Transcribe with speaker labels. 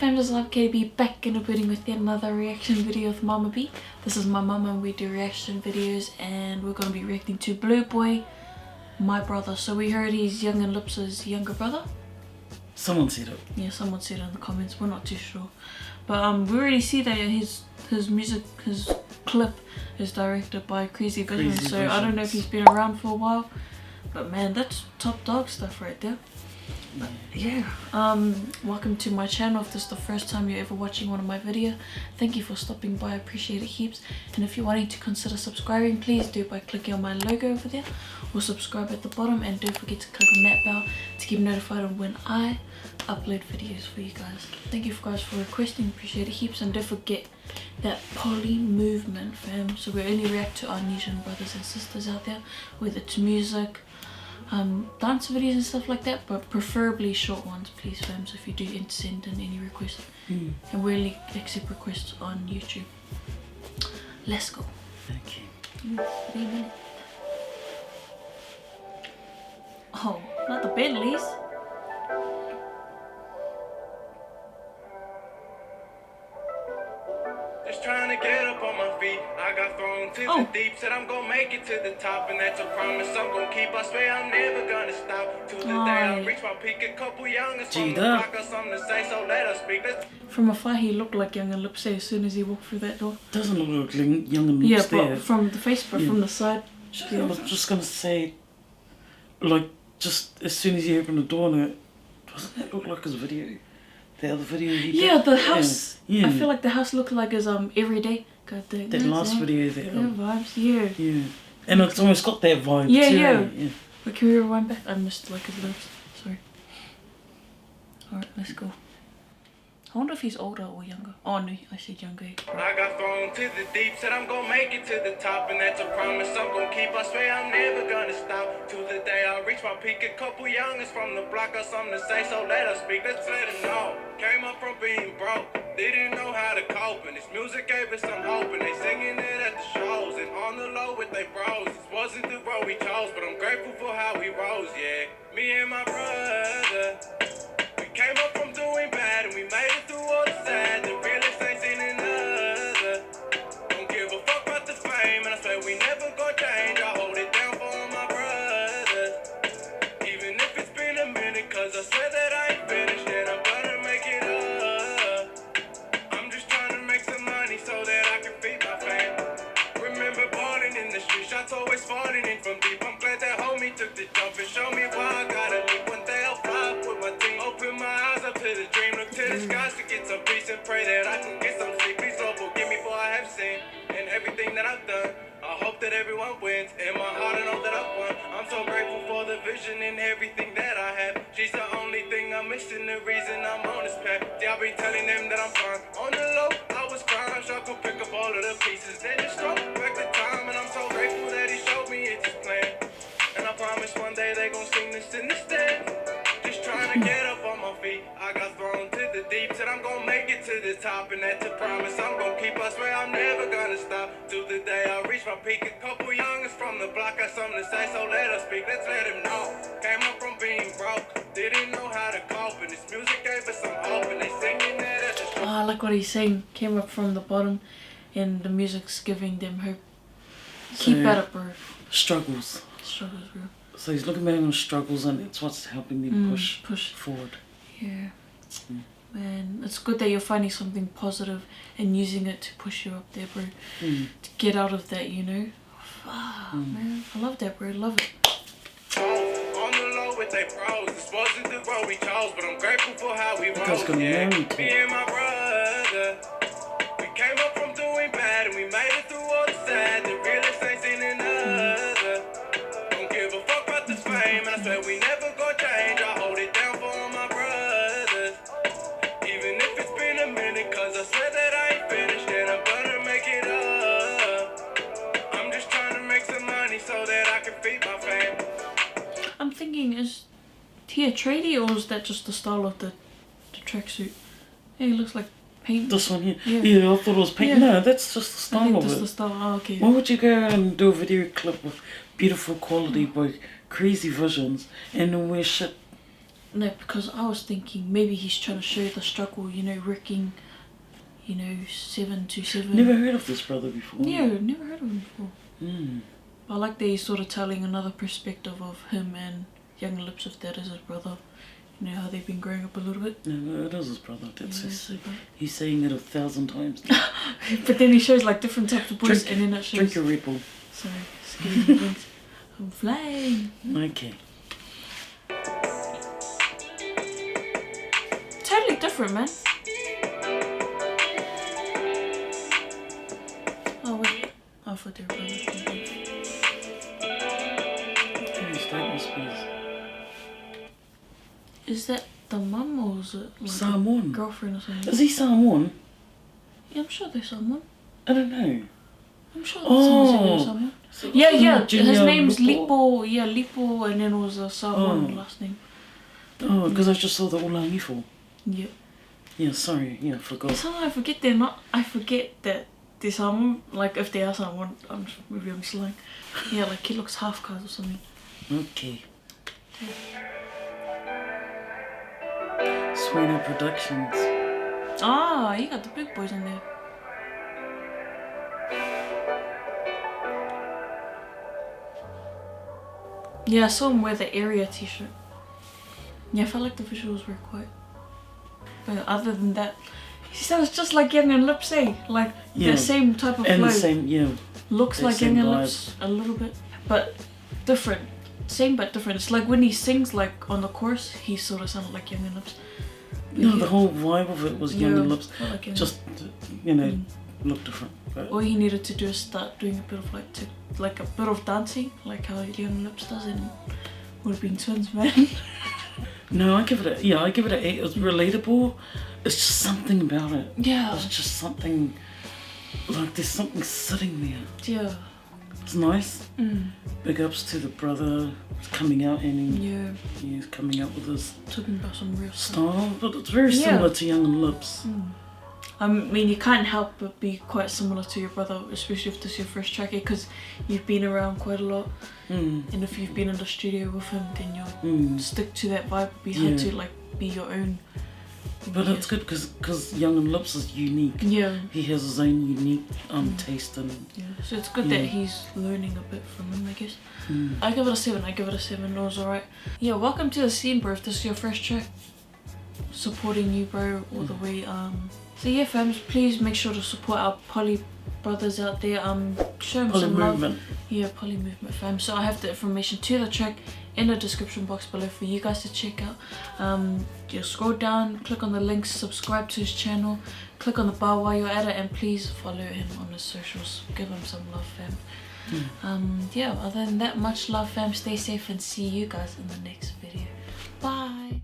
Speaker 1: fam, this is Wyf CaityB back in the building with yet another reaction video with Mama B. This is my mum and we do reaction videos and we're going to be reacting to Blueboy, my brother. So we heard he's Young and Lipsa's younger brother.
Speaker 2: Someone said it.
Speaker 1: Yeah, someone said it in the comments, we're not too sure. But we already see that his music, his clip is directed by kreezyvisions. So I don't know if he's been around for a while. But man, that's top dog stuff right there. But yeah, welcome to my channel. If this is the first time you're ever watching one of my videos, thank you for stopping by, I appreciate it heaps. And if you're wanting to consider subscribing, please do by clicking on my logo over there or subscribe at the bottom, and don't forget to click on that bell to get notified on when I upload videos for you guys. Thank you guys for requesting, appreciate it heaps. And don't forget that PolyMovement, fam, so we only react to our Asian brothers and sisters out there, whether it's music, dance videos and stuff like that, but preferably short ones, please fam. So if you do send in any requests, and we only accept requests on YouTube. Let's go.
Speaker 2: Thank you.
Speaker 1: 3 minutes. Oh, not the Bentleys.
Speaker 3: Just trying to get up on my feet. I got thrown to the deep. Said I'm gonna make it to the top, and that's a promise I'm gonna keep. I swear I'm never gonna stop. To the day I reach my peak. A couple youngers from the block got something to say, so let us speak.
Speaker 1: From afar he looked like Young and Lipsa as soon as he walked through that door.
Speaker 2: Doesn't look like Young and Lipsa.
Speaker 1: Yeah, but from the face, but from the side.
Speaker 2: I was just gonna say, like, just as soon as he opened the door, and doesn't that look like his video? The other video he did?
Speaker 1: Yeah, the house.
Speaker 2: Yeah.
Speaker 1: I feel like the house looked like his everyday.
Speaker 2: That last video there.
Speaker 1: Vibes, yeah.
Speaker 2: Yeah. And it's almost got that vibe
Speaker 1: yeah,
Speaker 2: too.
Speaker 1: Yeah.
Speaker 2: Yeah.
Speaker 1: But can we rewind back? I missed like his lips. Sorry. Alright, let's go. I wonder if he's older or younger. Oh no, I said younger.
Speaker 3: I got thrown to the deep, said I'm gonna make it to the top, and that's a promise I'm gonna keep. I swear I'm never gonna stop. To the day I reach my peak. A couple youngers from the block got something to say, so let us speak. Let's let them know. Came up from being broke, didn't know how to cope, and this music gave us some hope, and they singing it at the shows and on the low with they bros. This wasn't the road we chose, but I'm grateful for how we rose. Yeah, me and my brother, we came up from doing bad, and we made it through all the sad. The realest ain't seen another. Don't give a fuck about the fame, and I swear we never gonna change. I hold it down for all my brothers, even if it's been a minute, cause I swear that I ain't finished, and I'm gonna make it up. I'm just trying to make some money so that I can feed my fam. Remember balling in the street, shots always falling in from deep. I'm glad that homie took the jump and showed me why I gotta leave. One day I'll fly up with my team, open my eyes up to the dream, look to the skies to get some peace and pray that I can get some sleep. Please Lord forgive me for I have sinned and everything that I've done. I hope that everyone wins. In my heart I know that I've won. I'm so grateful for the vision and everything that I have. She's the only thing I'm missing, the reason I'm on this path. See, I've been telling them that I'm fine. On the low, I was crying, I could pick up all of the pieces and just throw back the time. And I'm so grateful that he showed me it's his plan. And I promise one day they gon' sing this in the stand. Just trying to get up on my feet. I got thrown to the deep, said I'm gonna make it to the top, and that's a promise I'm gonna keep. I swear I'm never gonna stop. To the day I reach my peak. A couple youngers from the block got something to say, so let us speak. Let's let him know. Came up from being broke, didn't know how to cope, and this music gave us some hope, and they singing that at the show.
Speaker 1: I like what he's saying. Came up from the bottom, and the music's giving them hope. Keep at it, bro.
Speaker 2: Struggles.
Speaker 1: Struggles, bro.
Speaker 2: So he's looking back on struggles, and it's what's helping me push forward.
Speaker 1: Yeah. Man, it's good that you're finding something positive and using it to push you up there, bro. To get out of that, you know. Man, I love that, bro. Love it.
Speaker 3: On the low with they pros. This wasn't the road we chose, but I'm grateful for how we rose.
Speaker 2: Yeah.
Speaker 3: Me and my brother, we came up from doing bad, and we made it through all the sad. The realest ain't seen another. Don't give a fuck about the fame, and I swear we never gonna change. I hold it down for all my brothers, even if it's been a minute, cause I swear that I ain't finished, and I'm gonna make it up. I'm just trying to make some money so that I can feed my fam.
Speaker 1: I'm thinking, is he a tradie, or is that just the style of the tracksuit? Hey, it looks like paint.
Speaker 2: This one here? Yeah, I thought it was paint. Yeah. No, that's just the style
Speaker 1: I think
Speaker 2: of
Speaker 1: that's
Speaker 2: it.
Speaker 1: the style. Oh, okay.
Speaker 2: Why would you go and do a video clip with beautiful quality by kreezyvisions and then wear shit
Speaker 1: No, because I was thinking maybe he's trying to show the struggle, you know, wrecking, you know, 727.
Speaker 2: Never heard of this brother before.
Speaker 1: Yeah, never heard of him before.
Speaker 2: Mm.
Speaker 1: I like that he's sort of telling another perspective of him and Young Lips, if that is his brother. You know how they've been growing up a little bit.
Speaker 2: No, it is his brother. That's
Speaker 1: Yeah,
Speaker 2: his, he's saying it 1,000 times.
Speaker 1: But then he shows like different types of boys, and then it shows.
Speaker 2: Drink your Red Bull.
Speaker 1: Sorry, excuse me. I'm flying.
Speaker 2: Okay.
Speaker 1: Totally different, man. Oh wait, I thought they were brothers. Is that the mum or is it like
Speaker 2: Samoan.
Speaker 1: a girlfriend or something?
Speaker 2: Is he Samoan?
Speaker 1: Yeah, I'm sure they're someone.
Speaker 2: I don't know.
Speaker 1: I'm sure that's someone. Yeah,
Speaker 2: Junior
Speaker 1: his name's
Speaker 2: Lipo.
Speaker 1: Lipo. Yeah, Lipo, and then it was a Samoan last name.
Speaker 2: Oh, because I just saw the Olangi for.
Speaker 1: Yeah.
Speaker 2: Yeah, sorry. Yeah, forgot.
Speaker 1: Sometimes I forget they're not. I forget that they're Samoan. Like if they are Samoan, maybe I'm slang. Yeah, like he looks half caste or something.
Speaker 2: Okay. Sweeney Productions.
Speaker 1: Ah, you got the big boys in there. Yeah, I saw him wear the area t-shirt. Yeah, I felt like the visuals were quite... But other than that, he sounds just like Young and Lips, eh? Like the same type of
Speaker 2: and
Speaker 1: flow.
Speaker 2: The same, yeah.
Speaker 1: Looks like Young and Lips a little bit, but different. Same but different. It's like when he sings like on the chorus, he sort of sounded like Young and Lips.
Speaker 2: No, the whole vibe of it was Young and Lips.
Speaker 1: Like
Speaker 2: just, you know, looked different. But
Speaker 1: all he needed to do is start doing a bit of like a bit of dancing, like how Young Lips does, and would have been twins, man.
Speaker 2: No, I give it a 8. It was relatable. It's just something about it.
Speaker 1: Yeah.
Speaker 2: It's just something, like there's something sitting there.
Speaker 1: Yeah.
Speaker 2: It's nice. Big ups to the brother coming out and he's coming out with his
Speaker 1: talking about some real
Speaker 2: style, but it's very similar to Young and Lips.
Speaker 1: I mean, you can't help but be quite similar to your brother, especially if this is your first track, because you've been around quite a lot. And if you've been in the studio with him, then you'll stick to that vibe. It'd be hard to like be your own.
Speaker 2: But it's good because Young and Lips is unique. Yeah. He has his own unique taste and.
Speaker 1: Yeah. So it's good that he's learning a bit from him, I guess. I give it a 7. It was alright. Yeah, welcome to the scene, bro. If this is your first track, supporting you, bro, all the way. So yeah, fams, please make sure to support our Poly brothers out there. Show them some love. Yeah, PolyMovement, fam. So I have the information to the track in the description box below for you guys to check out. Just scroll down, click on the links, subscribe to his channel, click on the bar while you're at it, and please follow him on his socials. Give him some love, fam. Yeah, other than that, much love, fam. Stay safe and see you guys in the next video. Bye.